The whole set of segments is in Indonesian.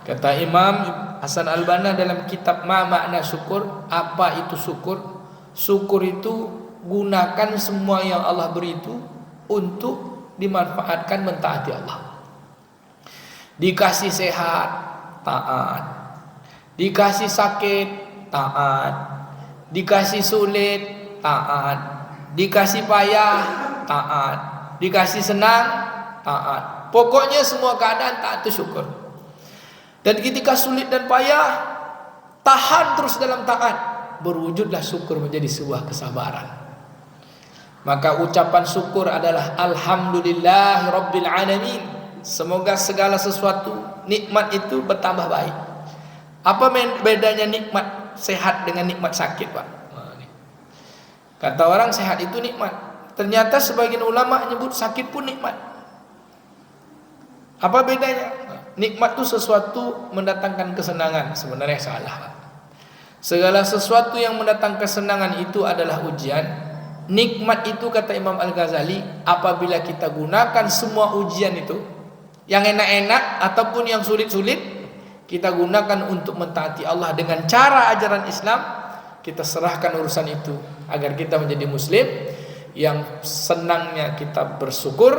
Kata Imam Hasan Al-Banna dalam kitab Ma Makna Syukur, apa itu syukur? Syukur itu gunakan semua yang Allah beri itu untuk dimanfaatkan mentaati Allah. Dikasih sehat, taat. Dikasih sakit, taat. Dikasih sulit, taat. Dikasih payah, taat. Dikasih senang, taat. Pokoknya semua keadaan taat itu syukur. Dan ketika sulit dan payah, tahan terus dalam taat, berwujudlah syukur menjadi sebuah kesabaran. Maka ucapan syukur adalah Alhamdulillah Rabbil Alamin. Semoga segala sesuatu nikmat itu bertambah baik. Apa bedanya nikmat sehat dengan nikmat sakit, Pak? Kata orang sehat itu nikmat. Ternyata sebagian ulama menyebut sakit pun nikmat. Apa bedanya? Nikmat itu sesuatu mendatangkan kesenangan. Sebenarnya salah. Segala sesuatu yang mendatangkan kesenangan itu adalah ujian. Nikmat itu kata Imam Al-Ghazali, apabila kita gunakan semua ujian itu, yang enak-enak ataupun yang sulit-sulit, kita gunakan untuk mentaati Allah dengan cara ajaran Islam, kita serahkan urusan itu agar kita menjadi muslim yang senangnya kita bersyukur,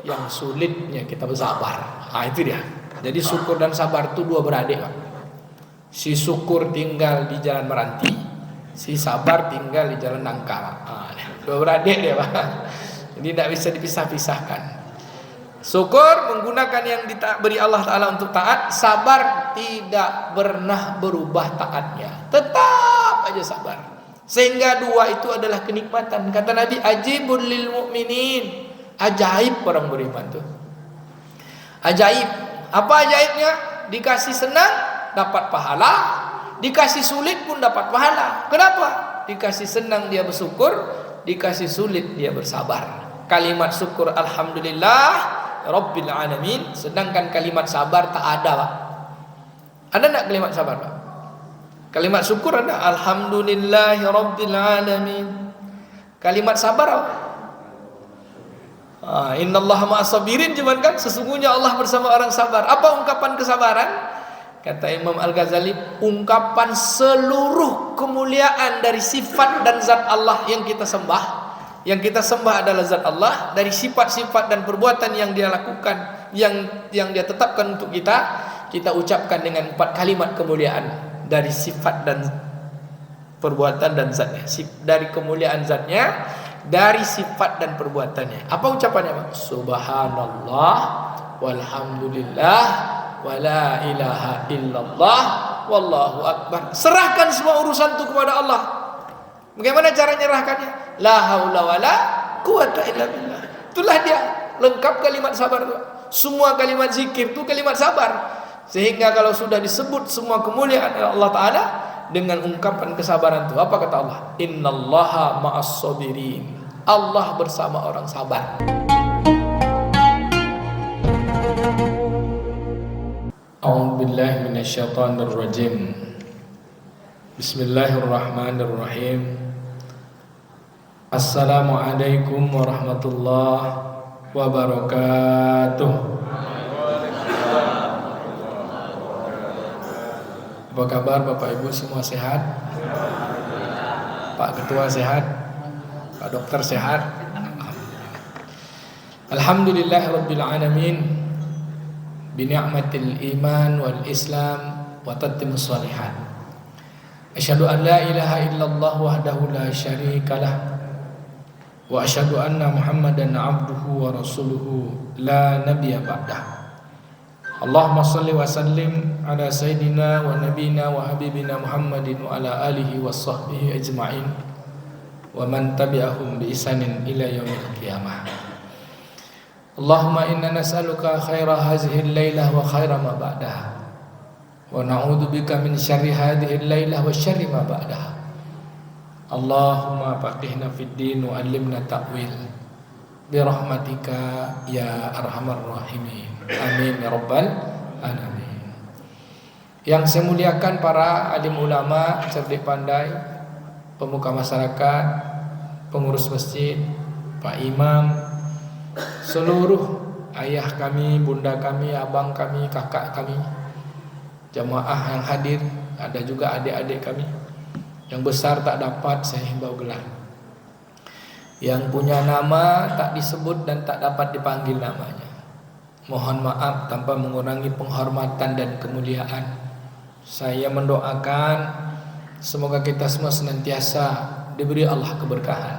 yang sulitnya kita bersabar. Itu dia. Jadi syukur dan sabar itu dua beradik, Pak. Si syukur tinggal di jalan Meranti, si sabar tinggal di jalan Nangka. Dua beradik dia, Pak. Jadi tidak bisa dipisah-pisahkan. Syukur menggunakan yang diberi Allah Ta'ala untuk taat. Sabar tidak pernah berubah taatnya, tetap aja sabar. Sehingga dua itu adalah kenikmatan. Kata Nabi, ajibul lil mu'minin. Ajaib orang beriman tuh. Ajaib. Apa ajaibnya? Dikasih senang dapat pahala, dikasih sulit pun dapat pahala. Kenapa? Dikasih senang dia bersyukur, dikasih sulit dia bersabar. Kalimat syukur Alhamdulillah Rabbil Alamin. Sedangkan kalimat sabar tak ada, Pak. Ada tak kalimat sabar, Pak? Kalimat syukur ada Alhamdulillahi Rabbil Alamin. Kalimat sabar apa? Innallaha ma'as-sabirin, cuman kan sesungguhnya Allah bersama orang sabar. Apa ungkapan kesabaran? Kata Imam Al-Ghazali, ungkapan seluruh kemuliaan dari sifat dan zat Allah yang kita sembah. Yang kita sembah adalah zat Allah, dari sifat-sifat dan perbuatan yang dia lakukan, yang dia tetapkan untuk kita ucapkan dengan 4 kalimat kemuliaan dari sifat dan perbuatan dan zatnya. Dari kemuliaan zatnya, dari sifat dan perbuatannya. Apa ucapannya, Pak? Subhanallah walhamdulillah wala ilaha illallah wallahu akbar. Serahkan semua urusan itu kepada Allah. Bagaimana cara menyerahkannya? La haula wala quwata illa billah. Itulah dia lengkap kalimat sabar itu. Semua kalimat zikir itu kalimat sabar. Sehingga kalau sudah disebut semua kemuliaan Allah Ta'ala dengan ungkapan kesabaran itu, apa kata Allah? Innallaha ma'as-sabirin. Allah bersama orang sabar. A'udzubillahi minasyaitonir rajim. Bismillahirrahmanirrahim. Assalamualaikum warahmatullahi wabarakatuh. Apa kabar Bapak Ibu, semua sehat? Pak Ketua sehat? Pak Dokter sehat? Alhamdulillah Rabbil Alamin. Bini'matil iman wal islam wa tatimmus shalihat. Asyhadu an la ilaha illallah wahdahu la syarikalah wa asyhadu anna Muhammadan abduhu wa rasuluhu la nabiyya ba'dah. Allahumma salli wa sallim ala sayyidina wa nabina wa habibina Muhammadin wa ala alihi wa sahbihi ajma'in wa man tabi'ahum bi ihsanin ila yaumil qiyamah. Allahumma inna nas'aluka khaira hadhihi al-lailah wa khaira ma ba'daha wa na'udzu bika min syarri hadhihi al-lailah wa syarri ma ba'daha. Allahumma faqihna fid din wa 'allimna ta'wil bi rahmatika ya arhamar rahimin. Amin ya rabbal alamin. Yang saya muliakan para alim ulama, cerdik pandai, pemuka masyarakat, pengurus masjid, Pak Imam, seluruh ayah kami, bunda kami, abang kami, kakak kami, jamaah yang hadir, ada juga adik-adik kami. Yang besar tak dapat saya himbau gelar. Yang punya nama tak disebut dan tak dapat dipanggil namanya, mohon maaf tanpa mengurangi penghormatan dan kemuliaan. Saya mendoakan semoga kita semua senantiasa diberi Allah keberkahan,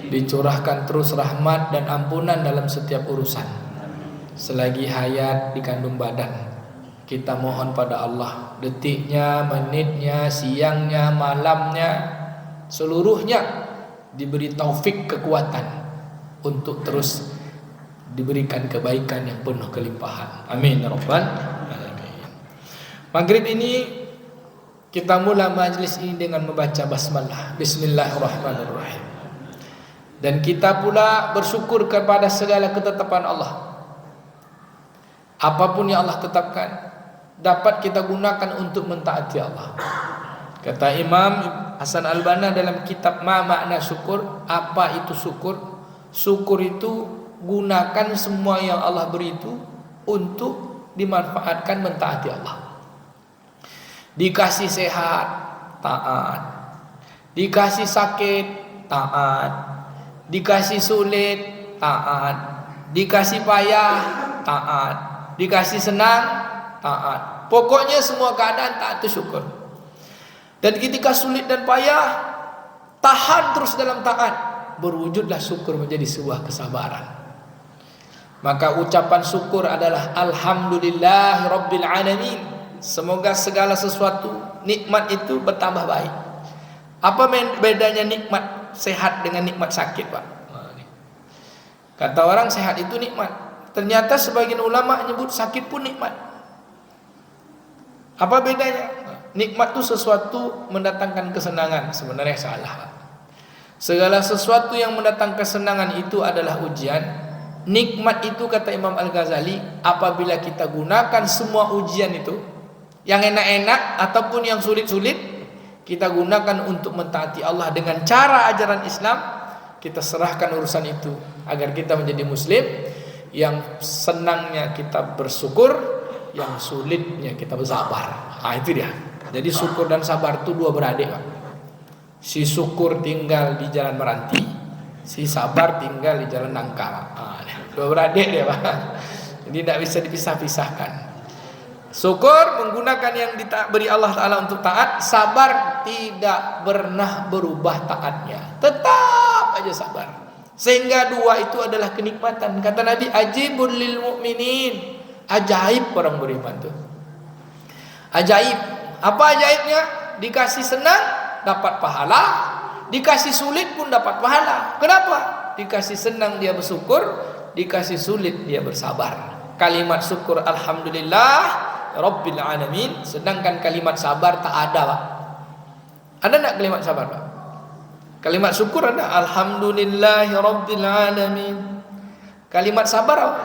dicurahkan terus rahmat dan ampunan dalam setiap urusan. Selagi hayat di kandung badan, kita mohon pada Allah detiknya, menitnya, siangnya, malamnya, seluruhnya diberi taufik kekuatan untuk terus diberikan kebaikan yang penuh kelimpahan. Amin ya rabbal alamin. Maghrib ini kita mula majlis ini dengan membaca basmalah, bismillahirrahmanirrahim. Dan kita pula bersyukur kepada segala ketetapan Allah. Apapun yang Allah tetapkan dapat kita gunakan untuk mentaati Allah. Kata Imam Hasan Al-Banna dalam kitab Ma Makna Syukur, apa itu syukur? Syukur itu gunakan semua yang Allah beri itu untuk dimanfaatkan mentaati Allah. Dikasih sehat, taat. Dikasih sakit, taat. Dikasih sulit, taat. Dikasih payah, taat. Dikasih senang, taat. Pokoknya semua keadaan taat itu syukur. Dan ketika sulit dan payah, tahan terus dalam taat, berwujudlah syukur menjadi sebuah kesabaran. Maka ucapan syukur adalah alhamdulillah rabbil alamin. Semoga segala sesuatu nikmat itu bertambah baik. Apa bedanya nikmat sehat dengan nikmat sakit, Pak? Kata orang sehat itu nikmat. Ternyata sebagian ulama menyebut sakit pun nikmat. Apa bedanya? Nikmat itu sesuatu mendatangkan kesenangan. Sebenarnya salah. Segala sesuatu yang mendatangkan kesenangan itu adalah ujian. Nikmat itu kata Imam Al-Ghazali, apabila kita gunakan semua ujian itu, yang enak-enak ataupun yang sulit-sulit, kita gunakan untuk mentaati Allah dengan cara ajaran Islam. Kita serahkan urusan itu agar kita menjadi muslim. Yang senangnya kita bersyukur, yang sulitnya kita bersabar. Itu dia. Jadi syukur dan sabar itu dua beradik, Pak. Si syukur tinggal di jalan Meranti, si sabar tinggal di jalan Nangka. Dua beradik dia, Pak. Jadi tidak bisa dipisah-pisahkan. Syukur menggunakan yang diberi Allah Ta'ala untuk taat. Sabar tidak pernah berubah taatnya, tetap aja sabar. Sehingga dua itu adalah kenikmatan. Kata Nabi, ajibul lil mu'minin. Ajaib orang beriman tuh. Ajaib. Apa ajaibnya? Dikasih senang dapat pahala, dikasih sulit pun dapat pahala. Kenapa? Dikasih senang dia bersyukur, dikasih sulit dia bersabar. Kalimat syukur alhamdulillah rabbil alamin, sedangkan kalimat sabar tak ada, Pak. Ada enggak kalimat sabar, Pak? Kalimat syukur ada, alhamdulillahi rabbil alamin. Kalimat sabar apa?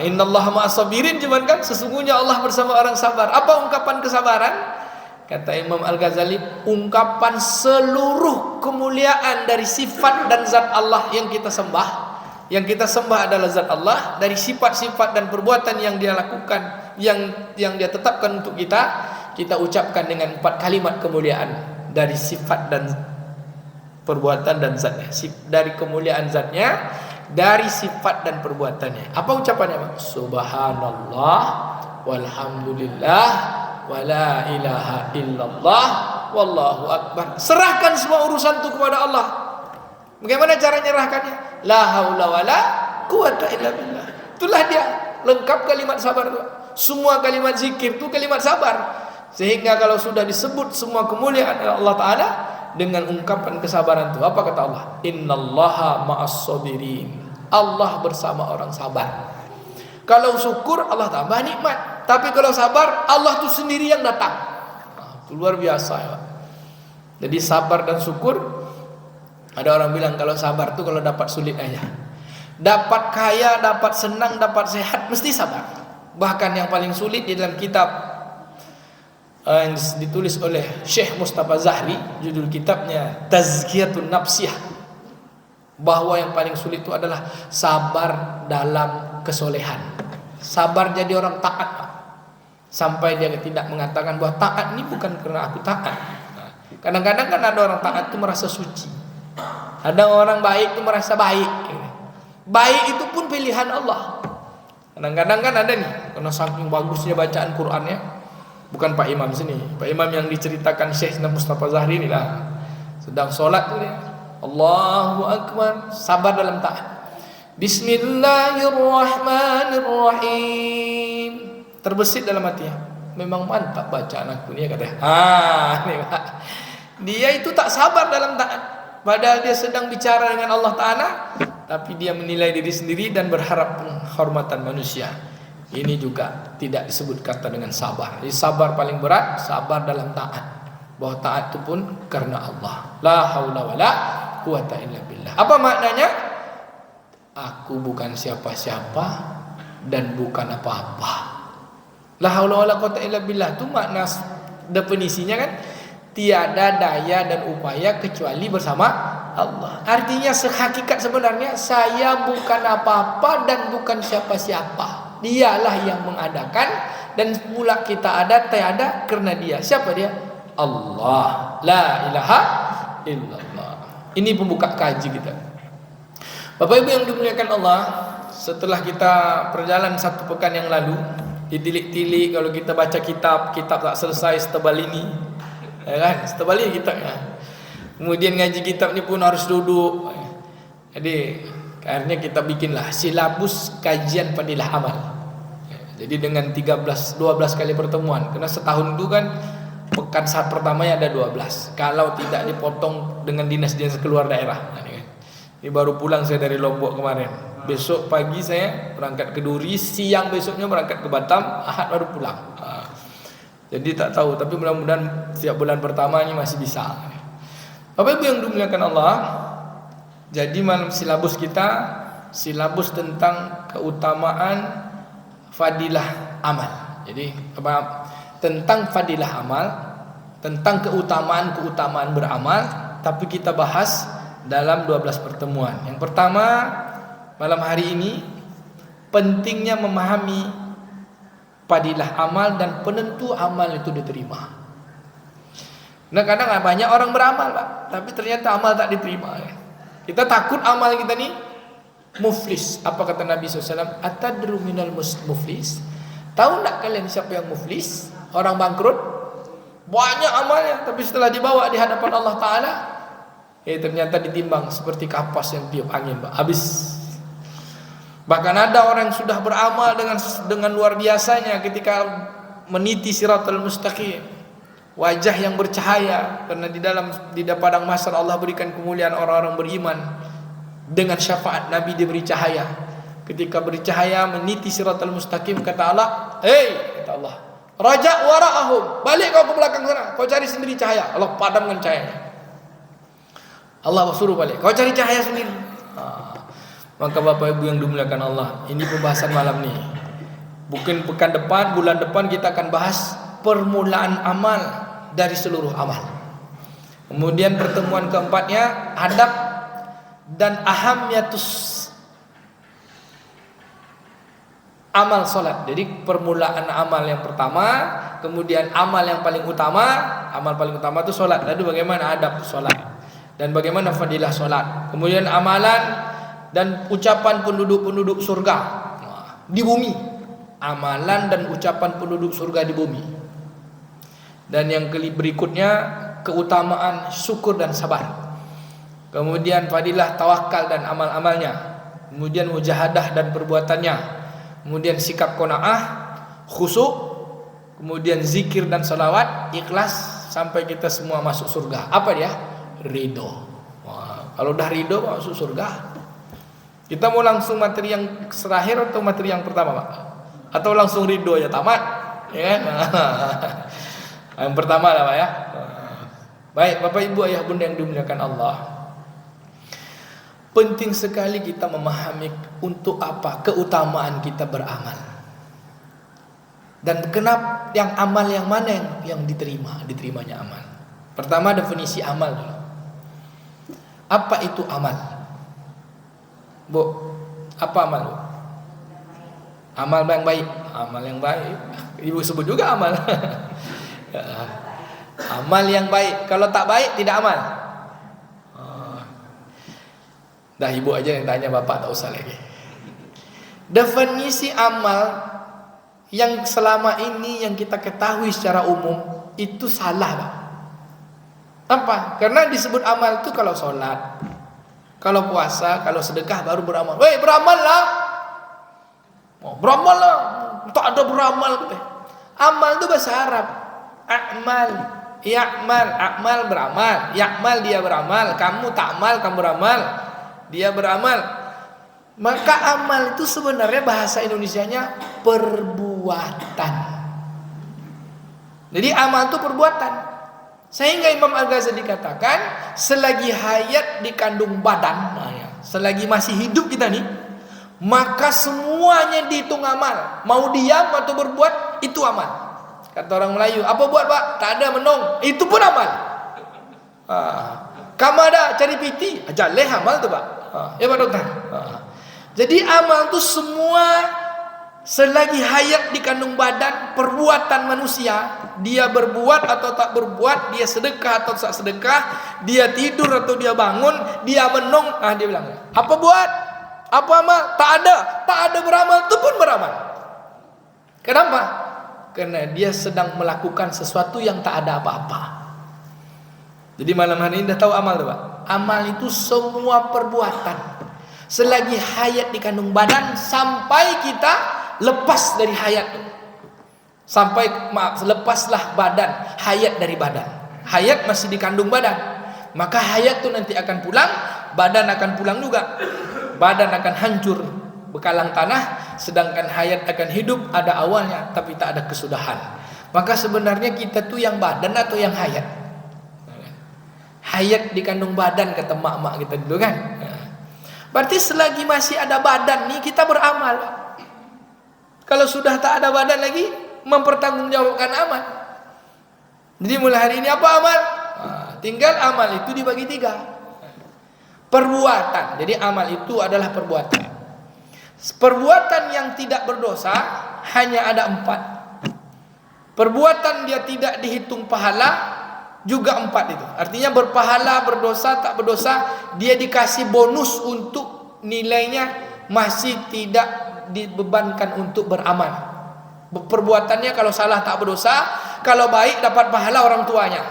Innallaha ma'as sabirin, cuman kan sesungguhnya Allah bersama orang sabar. Apa ungkapan kesabaran? Kata Imam Al-Ghazali, ungkapan seluruh kemuliaan dari sifat dan zat Allah yang kita sembah. Yang kita sembah adalah zat Allah, dari sifat-sifat dan perbuatan yang dia lakukan, yang dia tetapkan untuk kita ucapkan dengan 4 kalimat kemuliaan dari sifat dan perbuatan dan zatnya. Dari kemuliaan zatnya, dari sifat dan perbuatannya. Apa ucapannya, Pak? Subhanallah walhamdulillah wala ilaha illallah wallahu akbar. Serahkan semua urusan itu kepada Allah. Bagaimana cara menyerahkannya? La haula wala quwata illa billah. Itulah dia, lengkap kalimat sabar itu. Semua kalimat zikir itu kalimat sabar. Sehingga kalau sudah disebut semua kemuliaan Allah Ta'ala dengan ungkapan kesabaran itu, apa kata Allah? Innallaha ma'as sabirin. Allah bersama orang sabar. Kalau syukur Allah tambah nikmat, tapi kalau sabar Allah itu sendiri yang datang. Itu luar biasa, ya. Jadi sabar dan syukur. Ada orang bilang kalau sabar itu kalau dapat sulit aja. Dapat kaya, dapat senang, dapat sehat, mesti sabar. Bahkan yang paling sulit di dalam kitab yang ditulis oleh Syekh Mustafa Zahri, judul kitabnya Tazkiyatun Nafsiyah, bahwa yang paling sulit itu adalah sabar dalam kesolehan. Sabar jadi orang taat, Pak. Sampai dia tidak mengatakan bahwa taat ini bukan karena aku taat. Kadang-kadang kan ada orang taat itu merasa suci. Ada orang baik itu merasa baik. Baik itu pun pilihan Allah. Kadang-kadang kan ada nih, karena saking bagusnya bacaan Qur'annya. Bukan Pak Imam sini, Pak Imam yang diceritakan Syekh Mustafa Zahri ini lah. Sedang sholat tuh dia, Allahu Akbar, sabar dalam taat. Bismillahirrahmanirrahim. Terbesit dalam hatinya, memang mantap bacaan aku ni, katanya. Nih Pak. Dia itu tak sabar dalam taat, padahal dia sedang bicara dengan Allah Ta'ala, tapi dia menilai diri sendiri dan berharap penghormatan manusia. Ini juga tidak disebut kata dengan sabar. Jadi sabar paling berat, sabar dalam taat. Bahwa taat itu pun karena Allah. La haula wala quwata illa billah. Apa maknanya? Aku bukan siapa-siapa dan bukan apa-apa. La haula wala quwata illa billah itu makna definisinya kan, tiada daya dan upaya kecuali bersama Allah. Artinya sehakikat sebenarnya saya bukan apa-apa dan bukan siapa-siapa. Dialah yang mengadakan, dan mula kita ada tiada karena Dia. Siapa Dia? Allah. La ilaha illallah. Ini pembuka kaji kita. Bapak Ibu yang dimuliakan Allah, setelah kita perjalanan satu pekan yang lalu, ditilik-tilik kalau kita baca kitab tak selesai setebal ini, ya kan? Setebal ini kitabnya. Kemudian ngaji kitab ni pun harus duduk. Jadi akhirnya kita bikinlah silabus kajian fadilah amal. Jadi dengan 13-12 kali pertemuan, karena setahun itu kan pekan saat pertamanya ada 12. Kalau tidak dipotong dengan dinas-dinas keluar daerah. Ini baru pulang saya dari Lombok kemarin. Besok pagi saya berangkat ke Duri, siang besoknya berangkat ke Batam, Ahad baru pulang. Jadi tak tahu, tapi mudah-mudahan setiap bulan pertama ini masih bisa. Bapak Ibu yang dimuliakan Allah, jadi malam silabus kita, silabus tentang keutamaan fadilah amal. Jadi tentang fadilah amal, tentang keutamaan beramal, tapi kita bahas dalam 12 pertemuan. Yang pertama, malam hari ini pentingnya memahami fadilah amal dan penentu amal itu diterima. Nah, kadang banyak orang beramal, Pak, tapi ternyata amal tak diterima. Kita takut amal kita ni muflis. Apa kata Nabi SAW? Atadru minal muflis? Tahu tak kalian siapa yang muflis? Orang bangkrut. Banyak amalnya, tapi setelah dibawa di hadapan Allah Ta'ala, ternyata ditimbang seperti kapas yang tiup angin, Pak. Habis. Bahkan ada orang yang sudah beramal dengan luar biasanya ketika meniti siratal mustaqim, wajah yang bercahaya, karena di padang mahsyar Allah berikan kemuliaan orang-orang beriman. Dengan syafaat Nabi diberi cahaya. Ketika bercahaya meniti siratal mustaqim, kata Allah, kata Allah, raja' wara'ahum, balik kau ke belakang sana, kau cari sendiri cahaya. Allah padamkan cahayanya. Allah suruh balik, kau cari cahaya sendiri. Maka Bapak Ibu yang dimuliakan Allah, ini pembahasan malam ni. Bukan pekan depan, bulan depan kita akan bahas permulaan amal dari seluruh amal. Kemudian pertemuan keempatnya, adab dan ahamyatus amal solat. Jadi permulaan amal yang pertama, kemudian amal yang paling utama. Amal paling utama itu solat. Lalu bagaimana adab solat dan bagaimana fadilah solat. Kemudian amalan dan ucapan penduduk-penduduk surga di bumi. Amalan dan ucapan penduduk surga di bumi. Dan yang berikutnya, keutamaan syukur dan sabar. Kemudian fadilah tawakal dan amal-amalnya. Kemudian mujahadah dan perbuatannya. Kemudian sikap qanaah, khusyuk. Kemudian zikir dan salawat, ikhlas, sampai kita semua masuk surga. Apa dia? Ridho. Kalau dah ridho masuk surga. Kita mau langsung materi yang terakhir atau materi yang pertama, Pak? Atau langsung ridho aja tamat? Ya. Yang pertama lah, Pak ya. Baik, Bapak Ibu ayah bunda yang dimuliakan Allah. Penting sekali kita memahami untuk apa keutamaan kita beramal. Dan kenapa yang amal yang mana yang diterimanya amal. Pertama, definisi amal dulu. Apa itu amal? Bu, apa amal? Amal yang baik. Amal yang baik. Ibu sebut juga amal. Amal yang baik. Kalau tak baik tidak amal. Dah ibu aja yang tanya, bapak tak usah lagi. Definisi amal yang selama ini yang kita ketahui secara umum itu salah, Pak. Apa? Karena disebut amal itu kalau sholat, kalau puasa, kalau sedekah baru beramal. Weh, beramal lah. Beramal lah. Tak ada beramal. Amal itu bahasa Arab. A'mal, ya'mal, a'mal beramal, ya'mal dia beramal, kamu ta'mal kamu beramal, dia beramal. Maka amal itu sebenarnya bahasa Indonesianya perbuatan. Jadi amal itu perbuatan. Sehingga Imam Al-Ghazali dikatakan selagi hayat dikandung badan, selagi masih hidup kita nih, maka semuanya dihitung amal. Mau diam atau berbuat itu amal. Kata orang Melayu, apa buat Pak? Tak ada menong, itu pun amal. Kamu ada cari piti, jaleh amal tu Pak. Ya Pak Dokter. Jadi amal tu semua selagi hayat di kandung badan, perbuatan manusia, dia berbuat atau tak berbuat, dia sedekah atau tak sedekah, dia tidur atau dia bangun, dia menong, dia bilang, apa buat? Apa amal? Tak ada beramal, itu pun beramal. Kenapa? Karena dia sedang melakukan sesuatu yang tak ada apa-apa. Jadi malam hari ini dah tahu amal tu Pak. Amal itu semua perbuatan selagi hayat di kandung badan sampai kita lepas dari hayat. Sampai lepaslah badan, hayat dari badan. Hayat masih di kandung badan. Maka hayat tu nanti akan pulang, badan akan pulang juga. Badan akan hancur, bekalang tanah, sedangkan hayat akan hidup, ada awalnya tapi tak ada kesudahan. Maka sebenarnya kita tu yang badan atau yang hayat? Hayat di kandung badan kata mak-mak kita dulu kan. Berarti selagi masih ada badan nih kita beramal. Kalau sudah tak ada badan lagi, mempertanggungjawabkan amal. Jadi mulai hari ini apa amal? Tinggal amal itu dibagi 3. Perbuatan. Jadi amal itu adalah perbuatan. Perbuatan yang tidak berdosa hanya ada 4. Perbuatan dia tidak dihitung pahala juga 4 itu. Artinya berpahala, berdosa, tak berdosa, dia dikasih bonus untuk nilainya masih tidak dibebankan untuk beramal. Perbuatannya kalau salah tak berdosa, kalau baik dapat pahala orang tuanya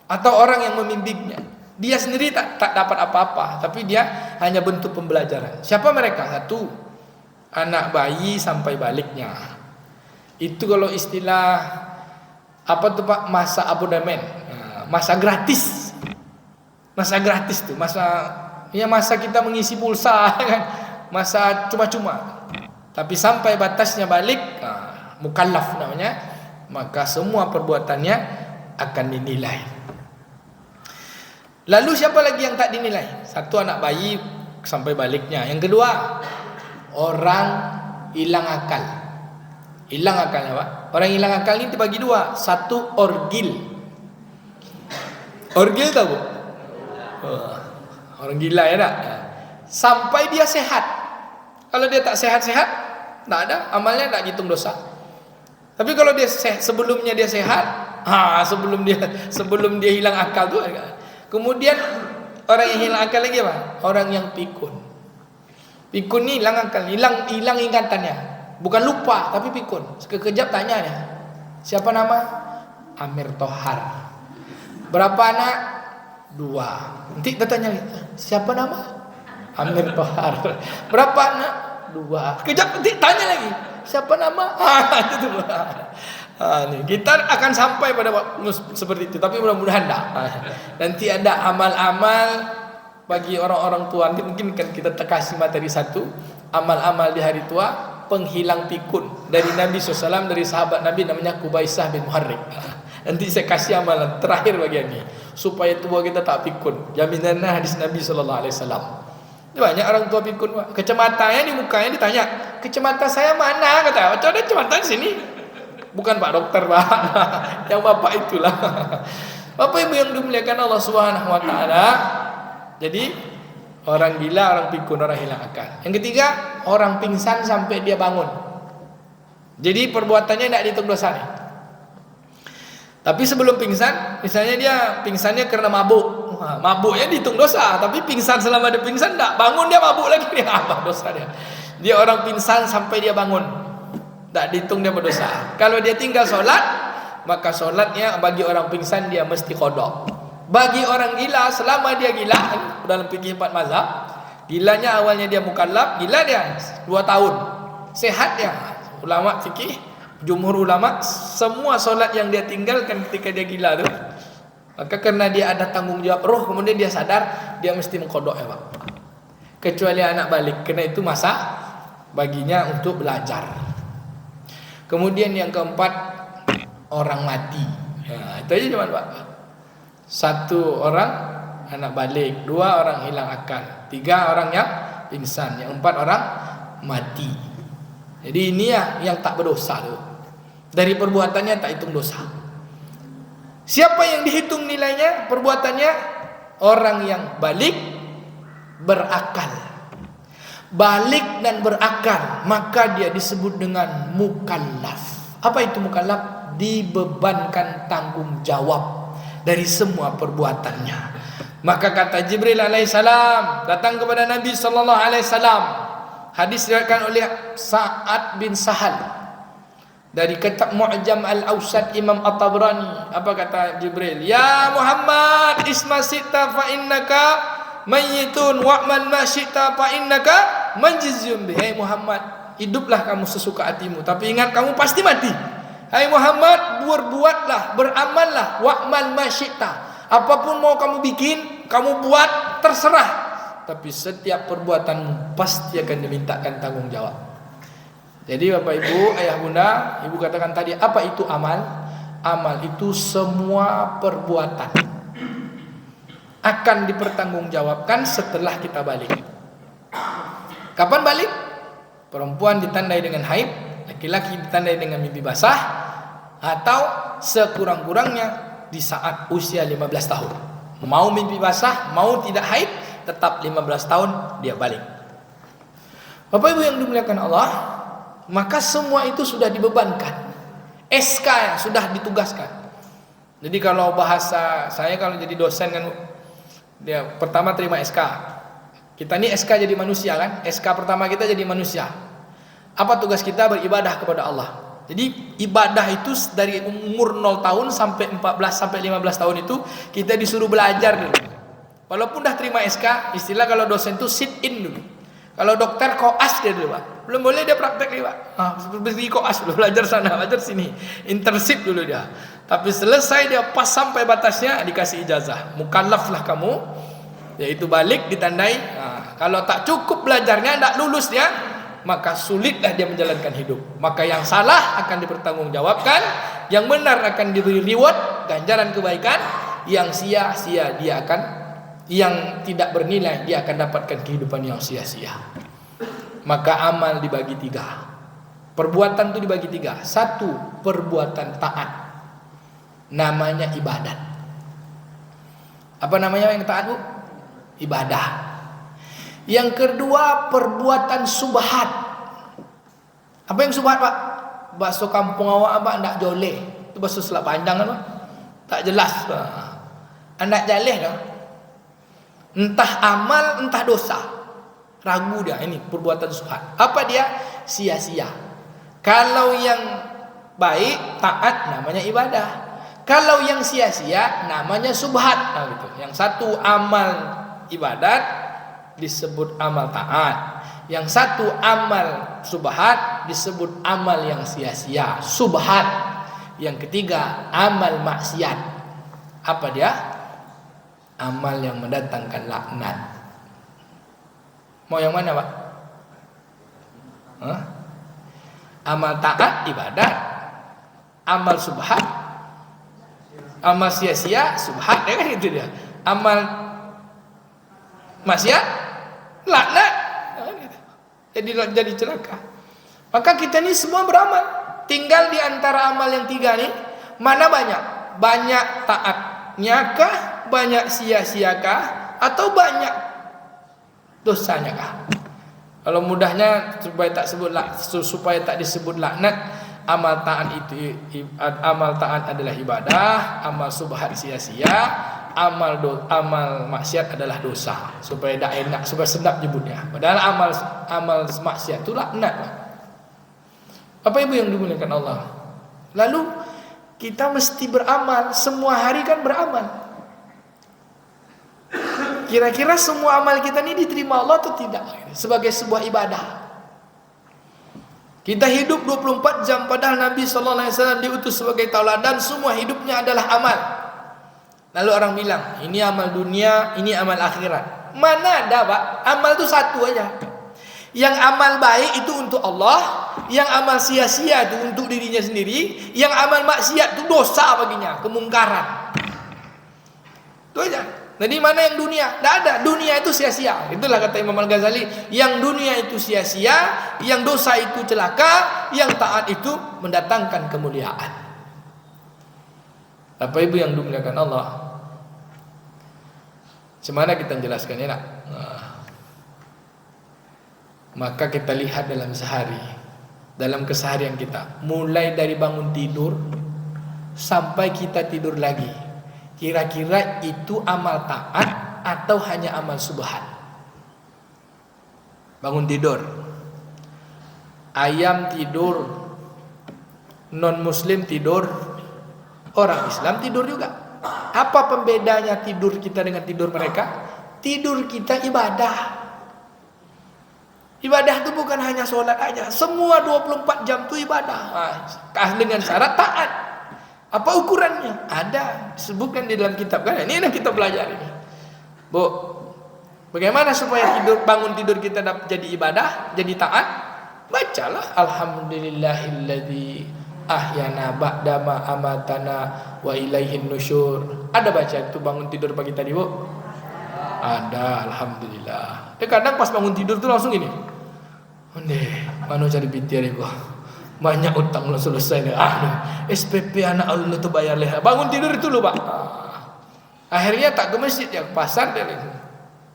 atau orang yang membimbingnya. Dia sendiri tak dapat apa-apa, tapi dia hanya bentuk pembelajaran. Siapa mereka? 1, anak bayi sampai baliknya. Itu kalau istilah apa tuh Pak? Masa abonemen, masa gratis. Masa gratis tuh, masa kita mengisi pulsa kan, masa cuma-cuma. Tapi sampai batasnya balik, mukallaf namanya, maka semua perbuatannya akan dinilai. Lalu siapa lagi yang tak dinilai? 1, anak bayi sampai baliknya. Yang kedua, orang hilang akal. Hilang akalnya Pak. Orang hilang akal ini dibagi 2. 1, orgil. Orgil tahu? Orang gila ya tak? Sampai dia sehat. Kalau dia tak sehat-sehat, tak ada, amalnya tak hitung dosa. Tapi kalau dia sebelumnya dia sehat, sebelum dia hilang akal tu. Kemudian orang yang hilang akal lagi apa? Orang yang pikun. Pikun ni hilang akal, hilang ingatannya. Bukan lupa, tapi pikun. Sekejap tanya dia, siapa nama? Amir Tohar. Berapa anak? 2. Nanti dia tanya lagi, siapa nama? Amir Tohar. Berapa anak? 2. Sekejap nanti tanya lagi, siapa nama? Itu nih, kita akan sampai pada seperti itu, tapi mudah-mudahan tak. Nanti ada amal-amal bagi orang-orang tua. Nanti mungkin kan kita kasih materi 1, amal-amal di hari tua, penghilang pikun dari Nabi SAW, dari sahabat Nabi namanya Qubaisah bin Muharrik. Nanti saya kasih amalan terakhir bagian ini supaya tua kita tak pikun. Jaminannya hadis Nabi SAW. Banyak orang tua pikun, kecematanya di mukanya ditanya, kecemata saya mana? Kata, ada kecemata di sini. Bukan Pak Dokter Pak, yang bapak itulah. Bapak Ibu yang dimuliakan Allah Subhanahu Wa Taala. Jadi orang gila, orang pikun, orang hilang akal. Yang ketiga, orang pingsan sampai dia bangun. Jadi perbuatannya tidak dihitung dosa nih. Tapi sebelum pingsan, misalnya dia pingsannya karena mabuk. Mabuknya dihitung dosa, tapi pingsan selama dia pingsan enggak, bangun dia mabuk lagi, dia apa dosa dia? Dia orang pingsan sampai dia bangun, enggak dihitung dia berdosa. Kalau dia tinggal sholat, maka sholatnya bagi orang pingsan dia mesti qada. Bagi orang gila, selama dia gila, dalam fikih 4 mazhab, gilanya awalnya dia mukallaf, gila dia 2 tahun, sehat dia. Ulama fikih, jumhur ulama, semua solat yang dia tinggalkan ketika dia gila tu, maka karena dia ada tanggung jawab roh, kemudian dia sadar, dia mesti mengkodok ya Pak. Kecuali anak balik, karena itu masa baginya untuk belajar. Kemudian yang keempat, orang mati. Ya, itu aja cuma Pak. 1 orang anak balik, 2 orang hilang akal, 3 orang yang pingsan, yang 4 orang mati. Jadi ini ya yang tak berdosa tu. Dari perbuatannya tak hitung dosa. Siapa yang dihitung nilainya perbuatannya? Orang yang balik, berakal. Balik dan berakal, maka dia disebut dengan mukallaf. Apa itu mukallaf? Dibebankan tanggung jawab dari semua perbuatannya. Maka kata Jibril alaihissalam datang kepada Nabi sallallahu alaihi wasallam. Hadis diriwayatkan oleh Sa'ad bin Sahal dari kitab Mu'jam Al-Awsat Imam At-Tabrani. Apa kata Jibril? Ya Muhammad, isma sita fa innaka mayyitun wa'mal ma syi'ta fa innaka manjizun bi. Hai Muhammad, hiduplah kamu sesuka hatimu, tapi ingat kamu pasti mati. Hai Muhammad, berbuatlah, beramallah, wa'mal ma syi'ta. Apapun mau kamu bikin, kamu buat, terserah. Tapi setiap perbuatanmu pasti akan dimintakan tanggung jawab. Jadi Bapak Ibu, Ayah Bunda, Ibu katakan tadi, apa itu amal? Amal itu semua perbuatan akan dipertanggungjawabkan setelah kita balik. Kapan balik? Perempuan ditandai dengan haid, laki-laki ditandai dengan mimpi basah, atau sekurang-kurangnya di saat usia 15 tahun. Mau mimpi basah, mau tidak haid, tetap 15 tahun dia balik. Bapak Ibu yang dimuliakan Allah, maka semua itu sudah dibebankan. SK yang sudah ditugaskan. Jadi kalau bahasa saya, kalau jadi dosen kan, dia pertama terima SK. Kita ini SK jadi manusia kan? SK pertama kita jadi manusia. Apa tugas kita? Beribadah kepada Allah. Jadi ibadah itu dari umur 0 tahun sampai 14 sampai 15 tahun itu kita disuruh belajar dulu. Walaupun dah terima SK, istilah kalau dosen itu sit in dulu. Kalau dokter koas dia dulu Pak. Belum boleh dia praktek nih Pak. Berdiri koas dulu, belajar sana, belajar sini. Internship dulu dia. Tapi selesai dia pas sampai batasnya dikasih ijazah. Mukallaf lah kamu. Yaitu balik ditandai. Kalau tak cukup belajarnya, tak lulus dia, maka sulitlah dia menjalankan hidup. Maka yang salah akan dipertanggungjawabkan, yang benar akan diberi reward, ganjaran kebaikan, yang sia-sia dia akan, yang tidak bernilai dia akan dapatkan kehidupan yang sia-sia. Maka amal dibagi 3. Perbuatan itu dibagi 3. 1, perbuatan taat, namanya ibadat. Apa namanya yang taat Bu? Ibadah. Yang kedua, perbuatan subhat. Apa yang subhat Pak? Bakso kampung awak apa ndak joleh. Itu bakso selak panjang kan Pak? Tak jelas. Ndak jaleh dah. Entah amal, entah dosa. Ragu dia, ini perbuatan subhat. Apa dia? Sia-sia. Kalau yang baik, taat, namanya ibadah. Kalau yang sia-sia, namanya subhat. Nah, gitu. Yang satu amal ibadat disebut amal taat. Yang satu amal subhat disebut amal yang sia-sia, subhat. Yang ketiga amal maksiat. Apa dia? Amal yang mendatangkan laknat. Mau yang mana Pak? Amal taat ibadat, amal subhat, amal sia-sia subhat, ya kan itu dia. Amal maksiat laknat, jadi celaka. Maka kita ini semua beramal, tinggal di antara amal yang 3 nih, mana banyak? Banyak taatnya kah? Banyak sia-siakah? Atau banyak dosanya kah? Kalau mudahnya supaya tak disebut laknat, amal taat adalah ibadah, amal subhat sia-sia, amal maksiat adalah dosa. Supaya tak enak, supaya sedap nyebutnya. Padahal amal maksiat itu laknat. Apa ibu yang dimuliakan Allah? Lalu kita mesti beramal, semua hari kan beramal. Kira-kira semua amal kita ini diterima Allah atau tidak? Sebagai sebuah ibadah. Kita hidup 24 jam padahal Nabi SAW diutus sebagai tauladan, semua hidupnya adalah amal. Lalu orang bilang, ini amal dunia, ini amal akhirat. Mana ada, Pak? Amal itu satu aja. Yang amal baik itu untuk Allah, yang amal sia-sia itu untuk dirinya sendiri, yang amal maksiat itu dosa baginya, kemungkaran. Itu aja. Jadi mana yang dunia? Tidak ada. Dunia itu sia-sia. Itulah kata Imam Al-Ghazali. Yang dunia itu sia-sia, yang dosa itu celaka, yang taat itu mendatangkan kemuliaan. Bapak Ibu yang dimuliakan Allah, Bagaimana kita jelaskannya nak? Maka kita lihat dalam sehari, dalam keseharian kita, mulai dari bangun tidur sampai kita tidur lagi, kira-kira itu amal taat atau hanya amal subhat? Bangun tidur, ayam tidur, non muslim tidur, orang Islam tidur juga. Apa pembedanya tidur kita dengan tidur mereka? Tidur kita ibadah. Ibadah itu bukan hanya sholat aja, semua 24 jam itu ibadah. Dengan syarat taat. Apa ukurannya? Ada, disebutkan di dalam kitab kan? Ini yang kita pelajari. Bu, bagaimana supaya bangun tidur kita jadi ibadah, jadi taat? Bacalah alhamdulillahilladzi ahyana ba'dama amatana wa ilaihin nusyur. Ada baca itu bangun tidur pagi tadi, Bu? Ada, alhamdulillah. Kadang pas bangun tidur tuh langsung ini. Mana cari pitir gua. Banyak utang belum selesai nih. SPP anak Allah tuh bayar leh. Bangun tidur itu loh, Pak. Akhirnya tak ke masjid ya, ke pasar deh.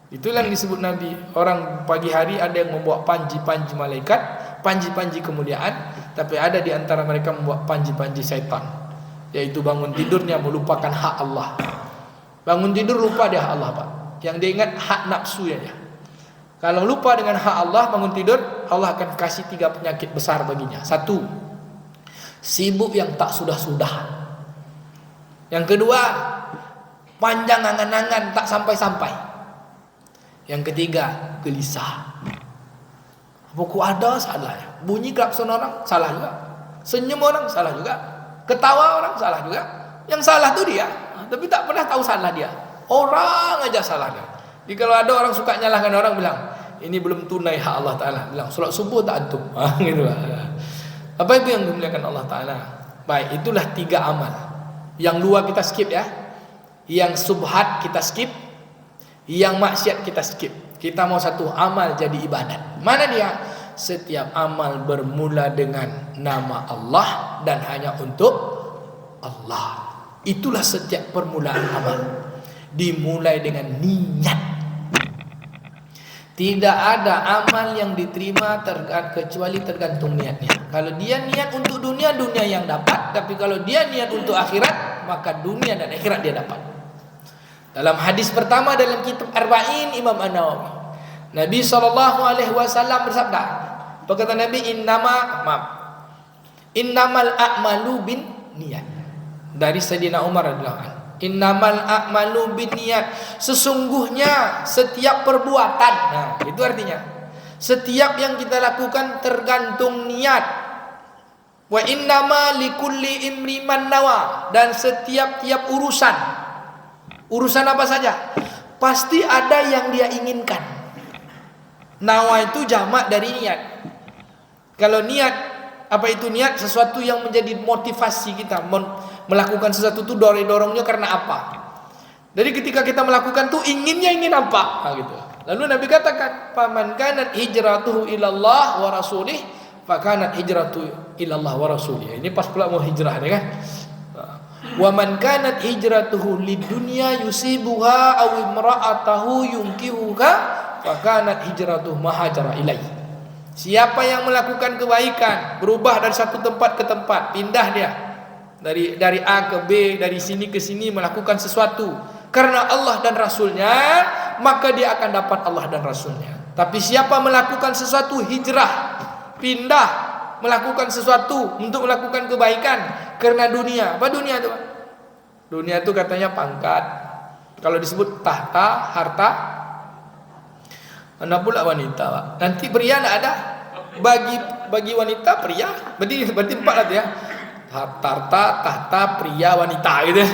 Itulah yang disebut Nabi. Orang pagi hari ada yang membawa panji-panji malaikat, panji-panji kemuliaan, tapi ada di antara mereka membawa panji-panji syaitan, yaitu bangun tidurnya melupakan hak Allah. Bangun tidur lupa dia hak Allah, Pak. Yang dia ingat hak nafsu ya. Kalau lupa dengan hak Allah, bangun tidur, Allah akan kasih 3 penyakit besar baginya. 1, sibuk yang tak sudah-sudah. Yang kedua, panjang angan-angan tak sampai-sampai. Yang ketiga, gelisah. Pokok ada salah ya. Bunyi klakson orang salah juga. Senyum orang salah juga. Ketawa orang salah juga. Yang salah tuh dia, tapi tak pernah tahu salah dia. Orang aja salahnya. Jadi kalau ada orang suka nyalahkan orang, bilang ini belum tunai hak Allah Ta'ala, bilang sholat subuh tak antum. Gitu lah. Apa itu yang dimuliakan Allah Ta'ala? Baik, itulah 3 amal. Yang 2 kita skip ya. Yang subhat kita skip, yang maksiat kita skip. Kita mau 1 amal jadi ibadat. Mana dia? Setiap amal bermula dengan nama Allah dan hanya untuk Allah. Itulah setiap permulaan amal. Dimulai dengan niat. Tidak ada amal yang diterima kecuali tergantung niatnya. Kalau dia niat untuk dunia, dunia yang dapat. Tapi kalau dia niat untuk akhirat, maka dunia dan akhirat dia dapat. Dalam hadis pertama dalam kitab Arba'in Imam An-Nawawi, Nabi SAW bersabda, apa kata Nabi? Innamal a'malu bin niat. Dari Sayyidina Umar radhiyallahu anhu. Innamal a'malu binniyat. Sesungguhnya setiap perbuatan, nah itu artinya setiap yang kita lakukan tergantung niat. Wa innama likulli imri man nawa. Dan setiap urusan apa saja pasti ada yang dia inginkan. Nawa itu jamak dari niat. Kalau niat, apa itu niat? Sesuatu yang menjadi motivasi kita melakukan sesuatu itu, dorongnya karena apa? Jadi ketika kita melakukan tuh ingin apa? Nah, gitu. Lalu Nabi katakan, "Faman kanat hijratuhu ilallah wa rasulih, fa kanat hijratuhu ilallah wa rasulih." Ini pas pula mau hijrah nih kan? Wa man kanat hijratuhu lidunya yusibuha aw imra'atahu yunkihuha, fa kanat hijratuhu mahajara ilaihi. Siapa yang melakukan kebaikan, berubah dari satu tempat ke tempat, pindah dia dari A ke B, dari sini ke sini, melakukan sesuatu karena Allah dan Rasulnya, maka dia akan dapat Allah dan Rasulnya. Tapi siapa melakukan sesuatu hijrah, pindah, melakukan sesuatu untuk melakukan kebaikan karena dunia. Apa dunia itu? Dunia itu katanya pangkat. Kalau disebut tahta, harta. Mana pula wanita, Pak? Nanti pria tidak ada. Bagi wanita pria. Berarti empat lah ya. Harta, tahta, pria, wanita gitu.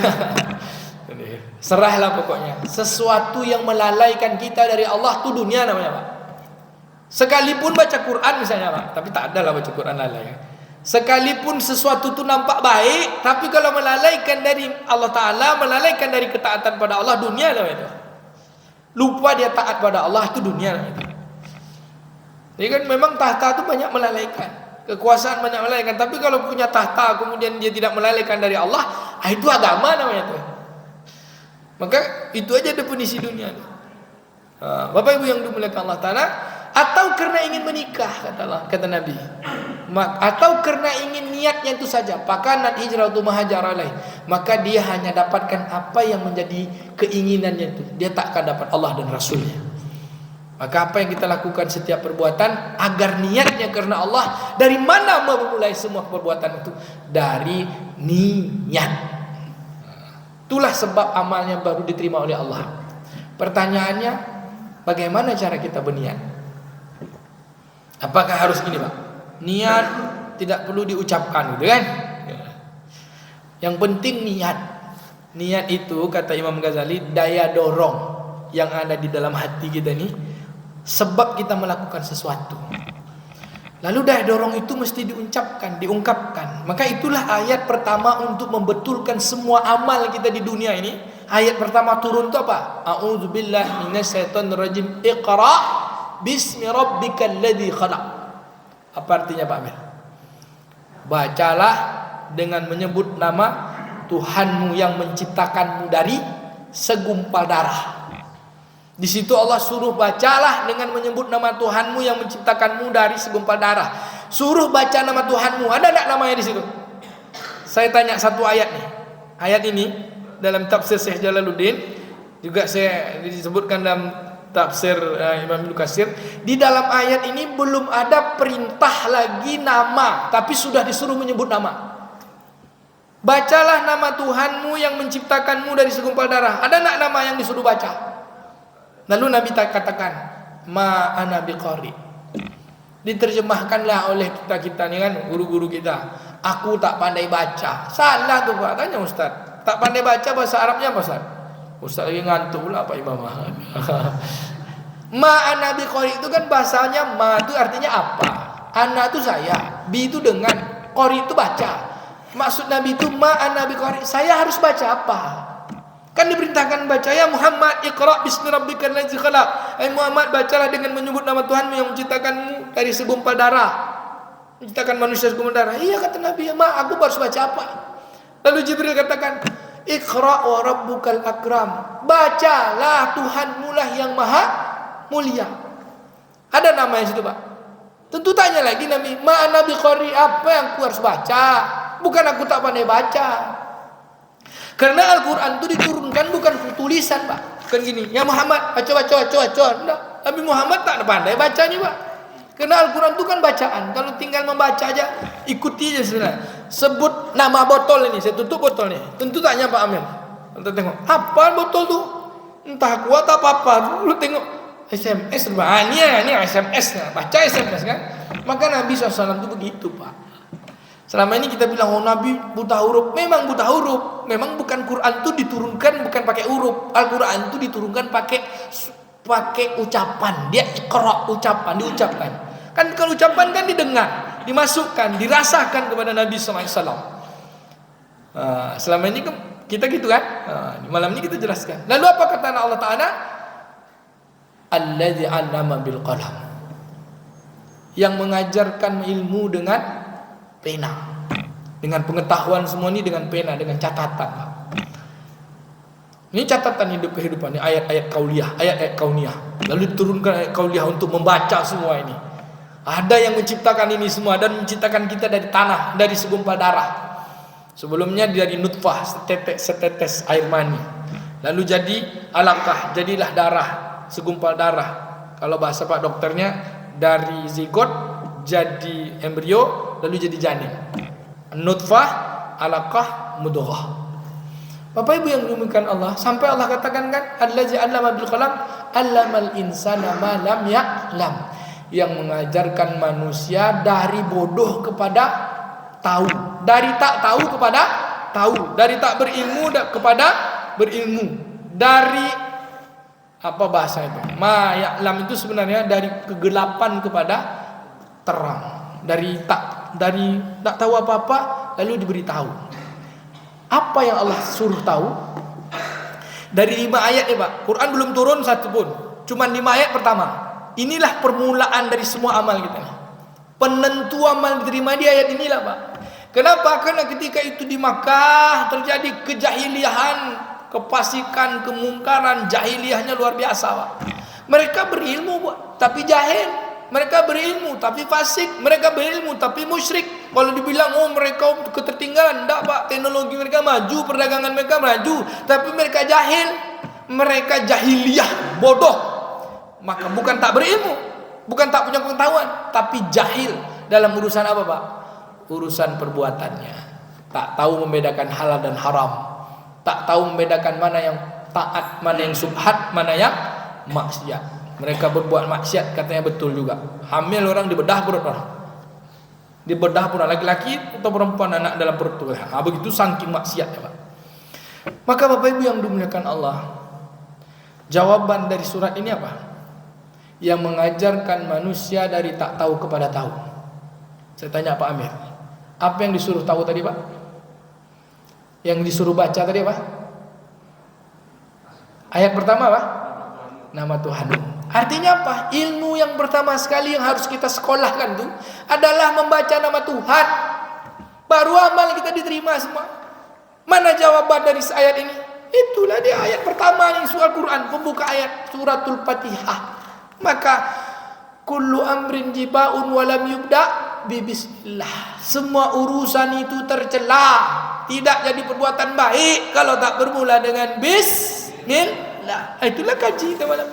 Serahlah pokoknya. Sesuatu yang melalaikan kita dari Allah itu dunia namanya, Pak. Sekalipun baca Quran misalnya, Pak, tapi tak ada lah baca Quran lalai. Sekalipun sesuatu itu nampak baik, tapi kalau melalaikan dari Allah Ta'ala, melalaikan dari ketaatan pada Allah, dunia namanya itu. Lupa dia taat pada Allah, itu dunia namanya itu. Jadi kan memang tahta itu banyak melalaikan, kekuasaan banyak melalaikan. Tapi kalau punya tahta kemudian dia tidak melalaikan dari Allah, itu agama namanya itu. Maka itu aja definisi dunia. Bapak Ibu yang dimuliakan Allah Ta'ala, atau karena ingin menikah kata Nabi, atau karena ingin niatnya itu saja, pakanat hijratu mahajar alaih, maka dia hanya dapatkan apa yang menjadi keinginannya itu, dia tak akan dapat Allah dan Rasulnya. Maka apa yang kita lakukan setiap perbuatan agar niatnya karena Allah. Dari mana memulai semua perbuatan itu? Dari niat. Itulah sebab amalnya baru diterima oleh Allah. Pertanyaannya, bagaimana cara kita berniat? Apakah harus gini, Pak? Niat tidak perlu diucapkan gitu kan? Yang penting niat. Niat itu kata Imam Ghazali daya dorong yang ada di dalam hati kita nih, sebab kita melakukan sesuatu. Lalu daya dorong itu mesti diungkapkan. Maka itulah ayat pertama untuk membetulkan semua amal kita di dunia ini. Ayat pertama turun itu apa? A'udzubillahi minasyaitonirrajim. Iqra bismi rabbikal ladzi khalaq. Apa artinya, Pak Amir? Bacalah dengan menyebut nama Tuhanmu yang menciptakanmu dari segumpal darah. Di situ Allah suruh bacalah dengan menyebut nama Tuhanmu yang menciptakanmu dari segumpal darah. Suruh baca nama Tuhanmu. Ada tak namanya di situ? Saya tanya satu ayat nih. Ayat ini dalam tafsir Syekh Jalaluddin, juga saya disebutkan dalam tafsir Imam Ibnu Katsir. Di dalam ayat ini belum ada perintah lagi nama, tapi sudah disuruh menyebut nama. Bacalah nama Tuhanmu yang menciptakanmu dari segumpal darah. Ada tak nama yang disuruh baca? Lalu Nabi katakan, ma ana biqari. Diterjemahkanlah oleh kita ni kan, guru-guru kita. Aku tak pandai baca. Salah tu, Pak, tanya Ustaz. Tak pandai baca bahasa Arabnya apa, Ustaz? Ustaz lagi ngantuk pula Pak Imam. Ma ana biqari itu kan bahasanya, ma itu artinya apa? Ana itu saya, bi itu dengan, qari itu baca. Maksud Nabi itu ma ana biqari, saya harus baca apa? Kan diperintahkan baca, ya Muhammad iqra bismi rabbikal ladzi khalaq. Muhammad, bacalah dengan menyebut nama Tuhanmu yang menciptakanmu dari segumpal darah. Menciptakan manusia segumpal darah. Iya kata Nabi, ya aku harus baca apa? Lalu Jibril katakan, iqra wa rabbukal akram. Bacalah Tuhanmu lah yang maha mulia. Ada nama yang situ, Pak. Tentu tanya lagi Nabi, ma ana biqari, apa yang aku harus baca? Bukan aku tak pandai baca. Karena Al-Quran itu diturunkan bukan tulisan, Pak. Bukan gini, ya Muhammad, baca. Nah, Nabi Muhammad tak pandai bacanya, Pak. Karena Al-Quran itu kan bacaan. Kalau tinggal membaca aja, ikuti aja sebenarnya. Sebut nama botol ini, saya tutup botol ini. Tentu tanya Pak Amir. Kita tengok, apa botol tuh? Entah kuat apa. Lu tengok SMS, ini SMS, baca SMS kan. Maka Nabi SAW itu begitu, Pak. Selama ini kita bilang, oh Nabi buta huruf. Memang buta huruf. Memang bukan Quran itu diturunkan bukan pakai huruf. Al-Quran itu diturunkan pakai ucapan. Dia iqra, ucapan, diucapkan. Kan kalau ucapan kan didengar, dimasukkan, dirasakan kepada Nabi SAW. Selama ini kita gitu kan. Malam ini kita jelaskan. Lalu apa kata Allah Ta'ala? Alladzi 'allama bil qalam. Yang mengajarkan ilmu dengan pena, dengan pengetahuan semua ini dengan pena, dengan catatan. Ini catatan hidup kehidupan, ini ayat-ayat kauliyah, ayat-ayat kauniyah. Lalu diturunkan ayat kauliyah untuk membaca semua ini. Ada yang menciptakan ini semua dan menciptakan kita dari tanah, dari segumpal darah. Sebelumnya dari nutfah, setetes air mani. Lalu jadi alaqah, jadilah darah, segumpal darah. Kalau bahasa Pak dokternya, dari zigot jadi embrio, lalu jadi janin. Nutfah, alaqah, mudghah. Bapak Ibu yang dimuliakan Allah, sampai Allah katakan kan, allazi 'allama bil qalam, 'allamal insana ma lam ya'lam. Yang mengajarkan manusia dari bodoh kepada tahu, dari tak tahu kepada tahu, dari tak berilmu kepada berilmu, dari apa bahasa itu? Ma ya'lam itu sebenarnya dari kegelapan kepada terang, dari tak tahu apa-apa lalu diberitahu. Apa yang Allah suruh tahu? Dari 5 ayat ya Pak. Quran belum turun satu pun. Cuma 5 ayat pertama. Inilah permulaan dari semua amal kita. Penentu amal diterima di ayat inilah Pak. Kenapa? Karena ketika itu di Makkah terjadi kejahiliahan, kefasikan, kemungkaran, jahiliyahnya luar biasa Pak. Mereka berilmu Pak, tapi jahil. Mereka berilmu tapi fasik. Mereka berilmu tapi musyrik. Kalau dibilang mereka ketertinggalan, enggak Pak. Teknologi mereka maju, perdagangan mereka maju, tapi mereka jahil. Mereka jahiliyah, bodoh. Maka bukan tak berilmu, bukan tak punya pengetahuan, tapi jahil dalam urusan apa Pak? Urusan perbuatannya. Tak tahu membedakan halal dan haram. Tak tahu membedakan mana yang taat, mana yang subhat, mana yang maksiat. Mereka berbuat maksiat katanya betul juga. Hamil orang dibedah perut orang. Dibedah pun laki-laki atau perempuan anak dalam perut. Begitu saking maksiat ya Pak. Maka Bapak Ibu yang dimuliakan Allah, jawaban dari surat ini apa? Yang mengajarkan manusia dari tak tahu kepada tahu. Saya tanya Pak Amir, apa yang disuruh tahu tadi Pak? Yang disuruh baca tadi apa? Ayat pertama apa? Nama Tuhan. Artinya apa? Ilmu yang pertama sekali yang harus kita sekolahkan itu adalah membaca nama Tuhan. Baru amal kita diterima semua. Mana jawaban dari ayat ini? Itulah dia ayat pertama nih surah Quran, pembuka ayat suratul Fatihah. Maka kullu amrin jibaun walam yubda bi bismillah. Semua urusan itu tercela, tidak jadi perbuatan baik kalau tak bermula dengan bismillah. Itulah kaji malam.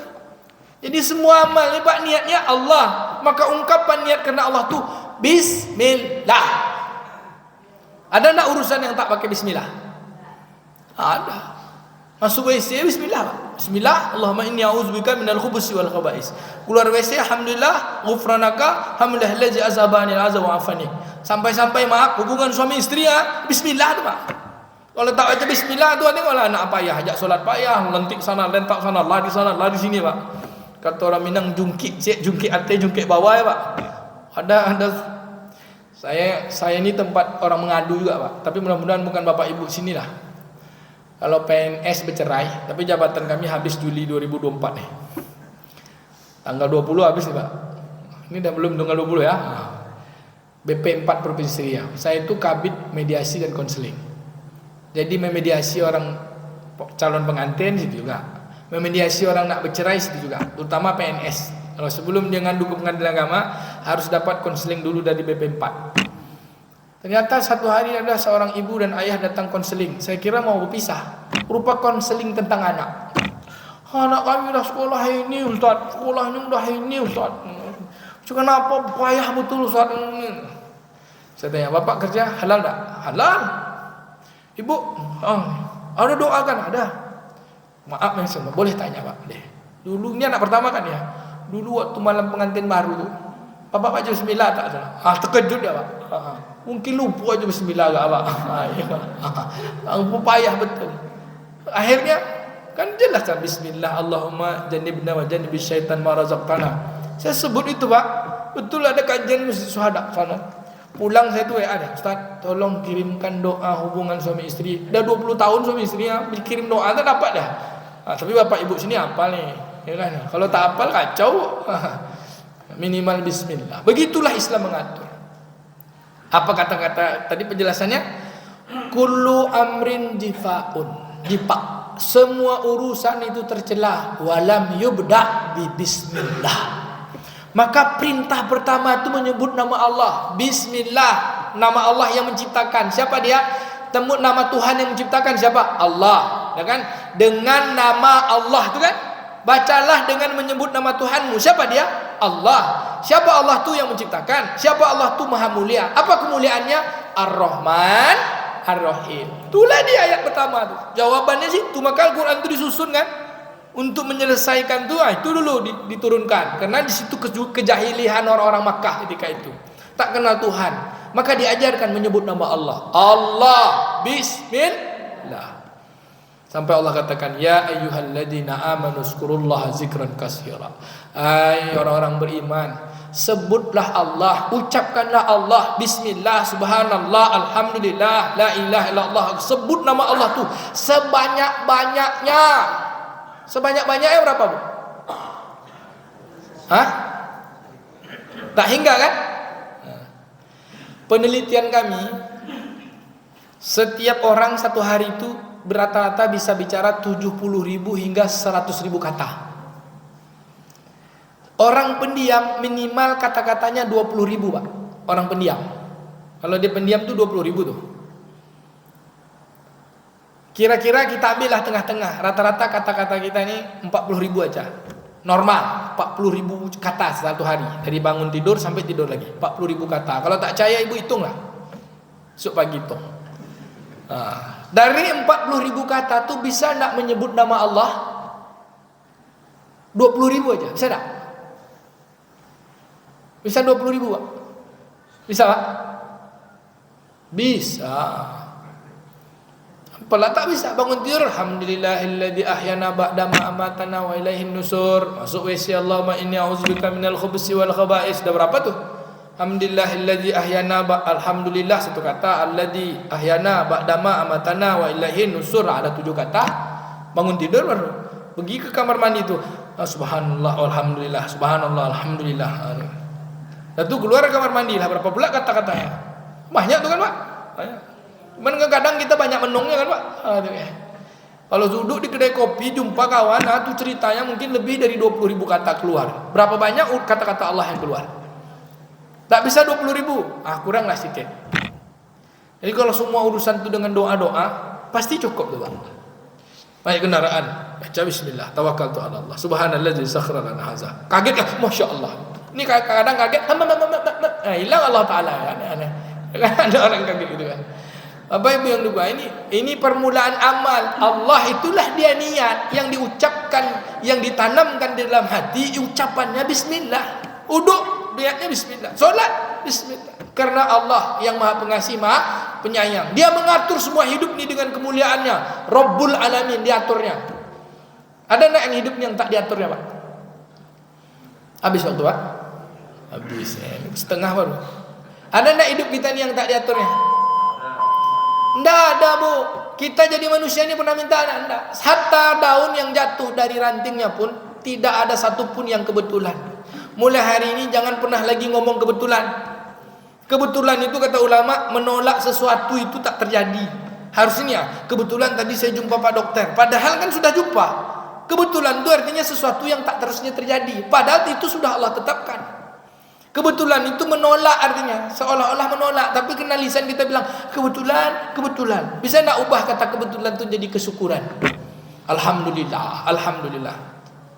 Jadi semua amal ni Pak niatnya Allah, maka ungkapan niat karena Allah tuh bismillah. Ada enggak urusan yang tak pakai bismillah? Ada. Masuk WC bismillah. Bismillah, Allahumma inni a'udzubika minal khubuthi wal khaba'is. Keluar WC alhamdulillah, ghufranaka hamdallazi azabani al-azza wa afani. Sampai-sampai maaf hubungan suami istri ya, bismillah tu Pak. Kalau tak baca bismillah tu tengoklah anak payah, ajak solat payah, lentik sana, lentak sana, lari sini Pak. Kata orang Minang jungkit, jungkit atas, jungkit bawah ya Pak. Ada saya ini tempat orang mengadu juga Pak. Tapi mudah-mudahan bukan Bapak Ibu sinilah. Kalau PNS bercerai, tapi jabatan kami habis Juli 2024 nih. Tanggal 20 habis nih Pak. Ini dah belum tanggal 20 ya. BP 4 Provinsi Riau. Saya itu kabit mediasi dan konseling. Jadi memediasi orang calon pengantin situ juga. Memediasi orang nak bercerai situ juga, terutama PNS. Kalau sebelum dia ngadu ke pengadilan agama harus dapat konseling dulu dari BP 4. Ternyata satu hari ada seorang ibu dan ayah datang konseling. Saya kira mau berpisah. Rupa konseling tentang anak. Anak kami dah sekolah ini Ustaz, sekolahnya udah ini Ustaz. Kenapa payah betul Ustaz? Saya tanya, Bapak kerja halal tak? Halal. Ibu, ada doa kan? Ada. Maaf yang sama, boleh tanya Pak? Dulu ini anak pertama kan ya. Dulu waktu malam pengantin baru tu, Bapak baca bismillah tak salah. Terkejut dia Pak. Mungkin lupa aja bismillah agak Pak. Payah betul. Akhirnya kan jelas kan bismillah Allahumma jannibna wa jannibish syaitan ma razaqtana. Saya sebut itu Pak. Betul ada kajian Masjid Syuhada sana. Pulang saya tu ada, Ustaz, tolong kirimkan doa hubungan suami istri. Dah 20 tahun suami istri kirim doa tak dapat dah. Tapi Bapak Ibu sini hafal nih. Ya kan? Kalau tak hafal kacau. Minimal bismillah. Begitulah Islam mengatur. Apa kata-kata tadi penjelasannya? Kullu amrin jifa. Semua urusan itu tercela walam yubda bi bismillah. Maka perintah pertama itu menyebut nama Allah. Bismillah, nama Allah yang menciptakan. Siapa dia? Temu nama Tuhan yang menciptakan siapa? Allah, ya kan? Dengan nama Allah itu kan? Bacalah dengan menyebut nama Tuhanmu. Siapa dia? Allah. Siapa Allah tu yang menciptakan? Siapa Allah tu maha mulia? Apa kemuliaannya? Ar-Rahman Ar-Rahim. Itulah di ayat pertama tu. Jawabannya situ. Maka Al-Quran itu disusun kan? Untuk menyelesaikan itu dulu diturunkan. Karena di situ kejahilian orang-orang Makkah ketika itu. Tak kenal Tuhan. Maka diajarkan menyebut nama Allah. Allah, bismillah. Sampai Allah katakan, ya ayyuhalladzina amanu zkurullaha zikran katsira. Hai orang-orang beriman, sebutlah Allah, ucapkanlah Allah, bismillah, subhanallah, alhamdulillah, la ilaha illallah. Sebut nama Allah tuh sebanyak-banyaknya. Sebanyak-banyaknya berapa, Bu? Hah? Tak hingga kan? Penelitian kami, setiap orang satu hari itu berata-rata bisa bicara 70.000 hingga 100.000 kata. Orang pendiam minimal kata-katanya 20.000, Pak. Orang pendiam. Kalau dia pendiam tuh 20.000 tuh. Kira-kira kita ambillah tengah-tengah. Rata-rata kata-kata kita ini 40.000 aja. Normal 40.000 kata satu hari. Dari bangun tidur sampai tidur lagi 40.000 kata. Kalau tak percaya ibu hitunglah. Besok pagi hitung. Dari 40.000 kata tuh bisa enggak menyebut nama Allah? 20.000 aja. Bisa enggak? Bisa 20.000, Pak? Bisa, Pak? Bisa. Apalah tak bisa bangun tidur, alhamdulillahilladzi ahyana ba'da ma amatana wa ilaihin nusur. Masuk WC, Allahumma inni a'udzubika minal khubuthi wal khaba'is. Sudah berapa tuh? Alhamdulillahilladzi ahyana alhamdulillah satu kata, alladzi ahyana ba'da ma amatana wa ilaihin nusur. Ada 7 kata. Bangun tidur baru pergi ke kamar mandi tuh. Subhanallah alhamdulillah, subhanallah alhamdulillah. Lalu keluar kamar mandi lah, berapa pula kata-katanya? Banyak tuh kan, Pak? Banyak. Cuman kadang kita banyak menungnya kan, Pak. Kalau duduk di kedai kopi jumpa kawan, tuh ceritanya mungkin lebih dari 20.000 kata keluar. Berapa banyak kata-kata Allah yang keluar? Tak bisa 20.000. Kuranglah sedikit. Jadi kalau semua urusan itu dengan doa-doa, pasti cukup tuh, Pak. Naik kendaraan, baca bismillah, tawakkaltu ala Allah. Subhanalladzi sakhkhara lana hadza. Kaget kan? Masya Allah. Ini kadang kaget, hilang Allah Taala kan. Ada orang kaget gitu kan. Bapak Ibu yang lupa, ini permulaan amal. Allah itulah dia niat yang diucapkan, yang ditanamkan di dalam hati, ucapannya bismillah. Uduk niatnya bismillah. Salat bismillah. Karena Allah yang Maha Pengasih, Maha Penyayang. Dia mengatur semua hidup ini dengan kemuliaannya. Rabbul Alamin diaturnya. Ada enggak yang hidup yang tak diaturnya, Pak? Habis waktu, Pak? Habis. Setengah baru. Ada enggak hidup kita ini yang tak diaturnya? Enggak ada, Bu. Kita jadi manusia ini pernah minta enggak. Hatta daun yang jatuh dari rantingnya pun tidak ada satupun yang kebetulan. Mulai hari ini jangan pernah lagi ngomong kebetulan. Kebetulan itu kata ulama menolak sesuatu itu tak terjadi. Harusnya kebetulan tadi saya jumpa Pak Dokter. Padahal kan sudah jumpa. Kebetulan itu artinya sesuatu yang tak terusnya terjadi. Padahal itu sudah Allah tetapkan. Kebetulan itu menolak artinya seolah-olah menolak, tapi kena lisan kita bilang kebetulan, kebetulan. Bisa enggak ubah kata kebetulan itu jadi kesyukuran? Alhamdulillah, alhamdulillah.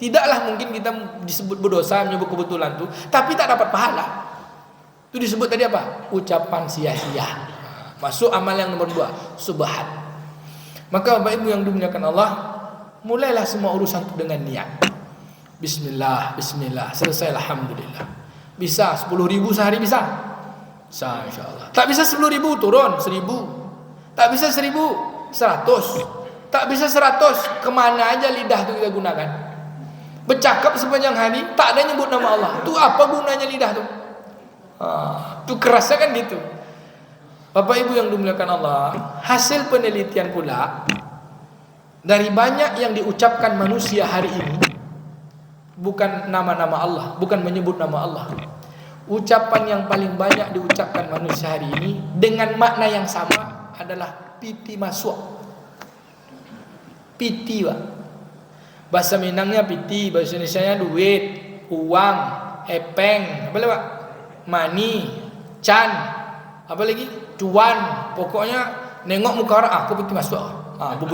Tidaklah mungkin kita disebut berdosa menyebut kebetulan itu, tapi tak dapat pahala. Itu disebut tadi apa? Ucapan sia-sia. Masuk amal yang nomor 2, subhan. Maka Bapak Ibu yang dimuliakan Allah, mulailah semua urusan itu dengan niat. Bismillah, bismillah, selesai alhamdulillah. Bisa 10.000 sehari bisa? Bisa insyaAllah. Tak bisa 10.000 turun 1.000. Tak bisa 1.000 100. Tak bisa 100. Kemana aja lidah itu kita gunakan? Bercakap sepanjang hari tak ada nyebut nama Allah. Itu apa gunanya lidah itu? Itu kerasnya kan gitu. Bapak Ibu yang dimuliakan Allah, hasil penelitian pula dari banyak yang diucapkan manusia hari ini bukan nama-nama Allah, bukan menyebut nama Allah. Ucapan yang paling banyak diucapkan manusia hari ini dengan makna yang sama adalah piti masuk. Piti, Pak. Bahasa Minangnya piti, bahasa Indonesianya duit, uang, Epeng, apa lagi Pak? Mani, Chan, apa lagi? Cuan. Pokoknya nengok muka orang, aku peti masuk. Aku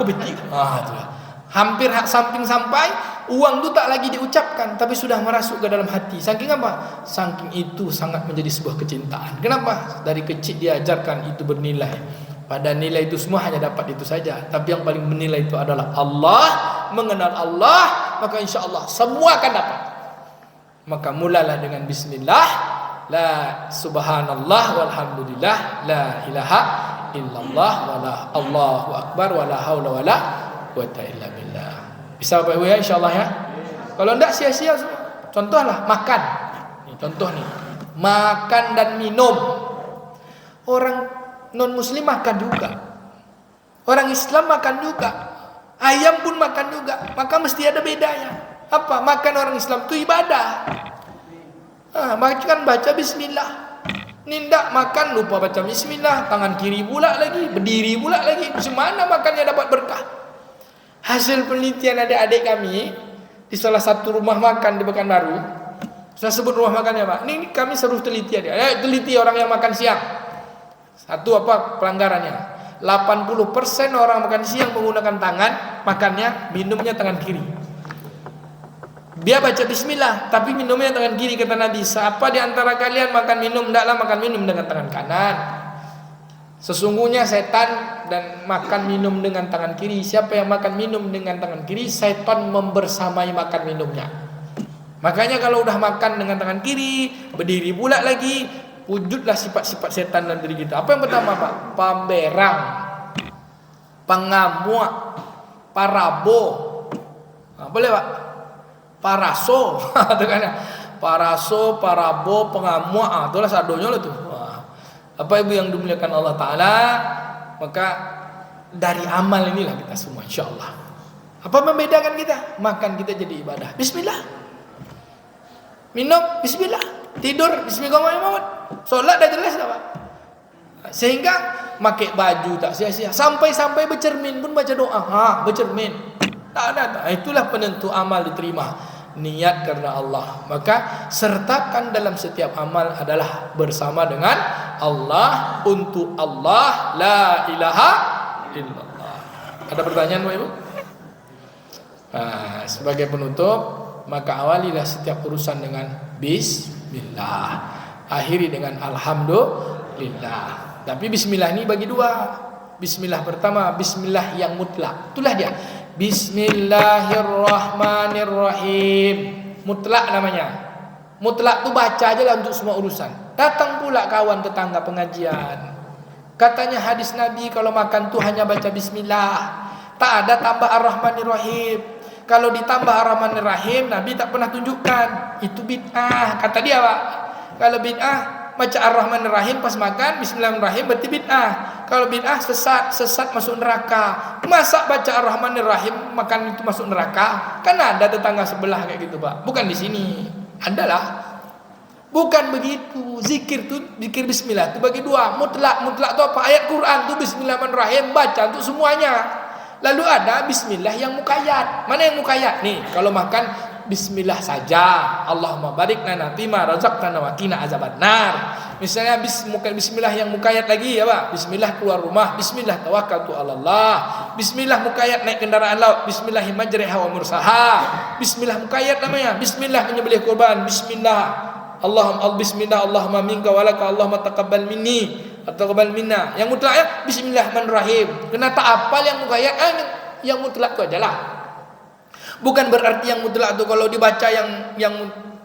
peti. Itulah. Hampir samping sampai uang itu tak lagi diucapkan, tapi sudah merasuk ke dalam hati. Saking apa? Saking itu sangat menjadi sebuah kecintaan. Kenapa? Dari kecil diajarkan itu bernilai. Pada nilai itu semua hanya dapat itu saja. Tapi yang paling bernilai itu adalah Allah. Mengenal Allah, maka insya Allah semua akan dapat. Maka mulalah dengan bismillah, la subhanallah walhamdulillah, la ilaha illallah, wala Allahu akbar, wala haula wala quwwata illa billah. Bisa Bapak Ibu ya, insyaallah ya. Kalau enggak sia-sia semua. Contohlah makan. Nih contoh nih. Makan dan minum. Orang non muslim makan juga. Orang Islam makan juga. Ayam pun makan juga. Maka mesti ada bedanya. Apa? Makan orang Islam itu ibadah. Baca bismillah. Nindak makan lupa baca bismillah, tangan kiri pula lagi, berdiri pula lagi. Macam mana makannya dapat berkah? Hasil penelitian adik-adik kami di salah satu rumah makan di Pekanbaru. Saya sebut rumah makannya Pak. Ini kami seluruh teliti dia. Teliti orang yang makan siang. Satu apa pelanggarannya? 80% orang makan siang menggunakan tangan, makannya, minumnya tangan kiri. Dia baca bismillah, tapi minumnya tangan kiri, kata Nabi. Siapa di antara kalian makan minum, hendaklah makan minum dengan tangan kanan. Sesungguhnya setan dan makan minum dengan tangan kiri. Siapa yang makan minum dengan tangan kiri, setan membersamai makan minumnya. Makanya kalau udah makan dengan tangan kiri, berdiri pula lagi, wujudlah sifat-sifat setan dalam diri kita. Apa yang pertama Pak? Pamberang, pengamuak, parabo. Boleh Pak? Paraso, paraso, parabo, pengamuak, itulah sadonya lah tuh. Apa Ibu yang dimuliakan Allah Ta'ala, maka dari amal inilah kita semua insyaAllah. Apa membedakan kita? Makan kita jadi ibadah, bismillah. Minum, bismillah. Tidur, bismillahirrahmanirrahim. Solat dah jelas tak Pak? Sehingga pakai baju tak sia-sia. Sampai-sampai bercermin pun baca doa. Bercermin. Tak ada. Itulah penentu amal diterima. Niat karena Allah. Maka sertakan dalam setiap amal adalah bersama dengan Allah, untuk Allah, la ilaha illallah. Ada pertanyaan Bapak Ibu? Sebagai penutup, maka awalilah setiap urusan dengan bismillah, akhiri dengan alhamdulillah. Tapi bismillah ini bagi dua. Bismillah pertama, bismillah yang mutlak. Itulah dia. Bismillahirrahmanirrahim. Mutlak namanya. Mutlak tu baca aja lah untuk semua urusan. Datang pula kawan tetangga pengajian. Katanya hadis Nabi kalau makan tu hanya baca bismillah. Tak ada tambah ar-Rahmanir-Rahim. Kalau ditambah ar-Rahmanir-Rahim, Nabi tak pernah tunjukkan. Itu bid'ah. Kata dia Pak. Kalau bid'ah, baca ar-Rahmanir-Rahim pas makan, bismillahirrahmanirrahim, berarti bid'ah. Kalau bid'ah sesat masuk neraka. Masa baca ar-Rahmanir-Rahim makan itu masuk neraka? Kan ada tetangga sebelah kayak gitu Pak. Bukan di sini. Adalah. Bukan begitu. Zikir tu, zikir bismillah tu bagi dua. Mutlak tu apa? Ayat Quran tu bismillahirrahmanirrahim, baca untuk semuanya. Lalu ada bismillah yang muqayyad. Mana yang muqayyad? Nih, kalau makan bismillah saja. Allahumma barik lana fima razaqtana wa qina azabannar. Misalnya bismillah yang muqayyad lagi ya Pak. Bismillah keluar rumah, bismillah tawakkaltu 'ala Allah. Bismillah muqayyad naik kendaraan laut, bismillah majriha wa mursaha. Bismillah muqayyad namanya. Bismillah menyembelih kurban, bismillah. Allahumma minka walaka Allahumma taqabbal minni atau taqabbal minna. Yang mutlak ya bismillahirrahmanirrahim. Kena tak hafal yang muqayyad, yang mutlak tu ajalah. Bukan berarti yang mutlak tu kalau dibaca yang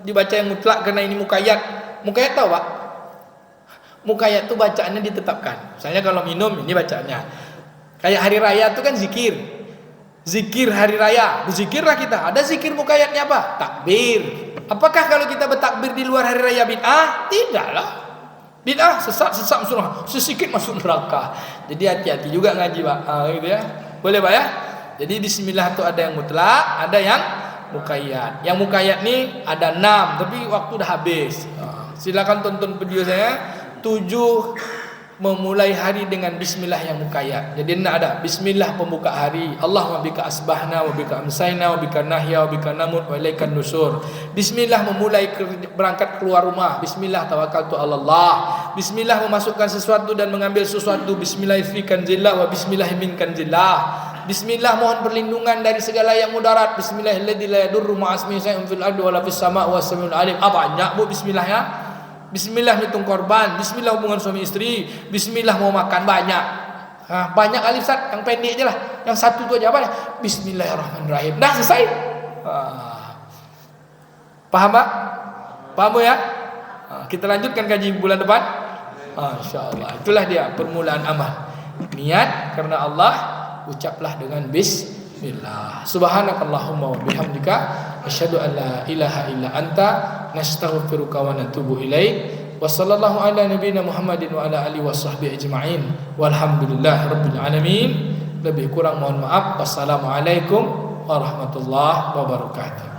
dibaca yang mutlak karena ini muqayyad. Muqayyad tahu Pak? Muqayyad tu bacaannya ditetapkan. Misalnya kalau minum ini bacaannya. Kayak hari raya tu kan zikir. Zikir hari raya. Berzikirlah kita. Ada zikir muqayyadnya apa? Takbir. Apakah kalau kita bertakbir di luar hari raya bid'ah? Tidaklah. Bid'ah sesat masuk neraka. Sesikit masuk neraka. Jadi hati-hati juga ngaji Pak. Gitu ya. Boleh Pak ya? Jadi bismillah tu ada yang mutlak, ada yang muqayyad. Yang muqayyad ni ada 6, tapi waktu dah habis. Silakan tonton video saya 7 memulai hari dengan bismillah yang muqayyad. Jadi tidak ada bismillah pembuka hari. Allahumma bika asbahna wa bika amsayna wa bika nahya wa bika namut wa ilaikan nusur. Bismillah memulai berangkat keluar rumah. Bismillah tawakkaltu 'ala Allah. Bismillah memasukkan sesuatu dan mengambil sesuatu. Bismillah fikan jillah wa bismillah minkan jillah. Bismillah mohon perlindungan dari segala yang mudarat. Bismillahilladzi la yadurru ma'asmihi syai'un fil ardi wala fis sama'i was samiul alim. Banyak Bu bismillahnya. Bismillah hitung korban, bismillah hubungan suami istri, bismillah mau makan banyak. Banyak alif sat, yang pendek aja lah. Yang satu tu aja apa? Bismillahirrahmanirrahim. Dah selesai. Paham tak? Paham ya? Kita lanjutkan kaji bulan depan. Insyaallah. Itulah dia permulaan amal. Niat karena Allah, ucaplah dengan bismillah. Subhanakallahumma wa bihamdika asyhadu an la ilaha illa anta nastaghfiruka wa natubu ilaik. Wa sallallahu ala nabiyyina Muhammadin wa ala alihi washabbihi ajma'in. Walhamdulillahirabbil alamin. Lebih kurang mohon maaf. Wassalamualaikum warahmatullahi wabarakatuh.